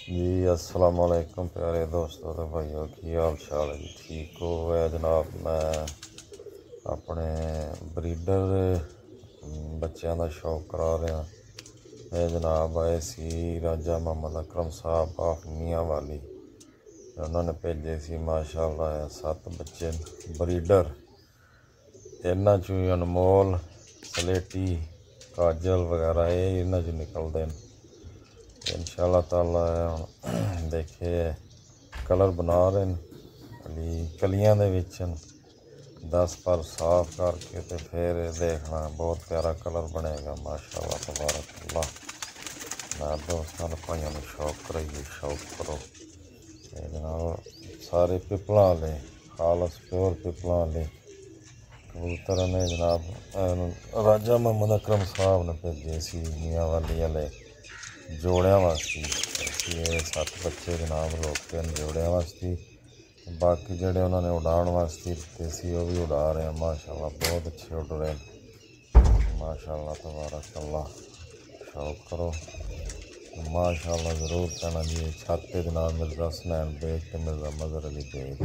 जी अस्सलाम वालेकुम प्यारे दोस्तों तो भाइयों की हाल चाल है जी। ठीक हो है जनाब। मैं अपने ब्रीडर बच्चों का शौक करा रहा है जनाब। आए सी राजा मोहम्मद अकरम साहब ऑफ मियाँ वाली, उन्होंने भेजे सी माशाअल्लाह 7 बच्चे ब्रीडर। इन्हों चों अनमोल सलेटी काजल वगैरह ये इन्हों चों निकलते हैं इंशाअल्लाह ताला। देखे कलर बना रहे हैं अली कलियां दे विच 10 पर साफ करके तो फिर देखना बहुत प्यारा कलर बनेगा माशाअल्लाह तबारक अल्लाह। मैं दोस्तों भाइयों में शौक कराइए, शौक करो जनाब। सारे पिपलों वाले खालस प्योर पिपलों वाले कबूतर ने जनाब राजा मोहम्मद अकरम साहब ने भेजे सी मियाँ वाली वाले जोड़ियां वास्ते। ये 7 बच्चे जनाब लोके जोड़ियां वास्ते, बाकी जोड़े उन्होंने उड़ान वास्ते दिते सी वो भी उड़ा रहे हैं माशाअल्लाह। बहुत अच्छे उड़ रहे हैं माशाअल्लाह तबारक अल्लाह। शौक करो माशाअल्लाह ज़रूर कहना जी। छाते जनाब मिर्ज़ा हसनैन बेग तो मिर्ज़ा मज़हर अली बेग।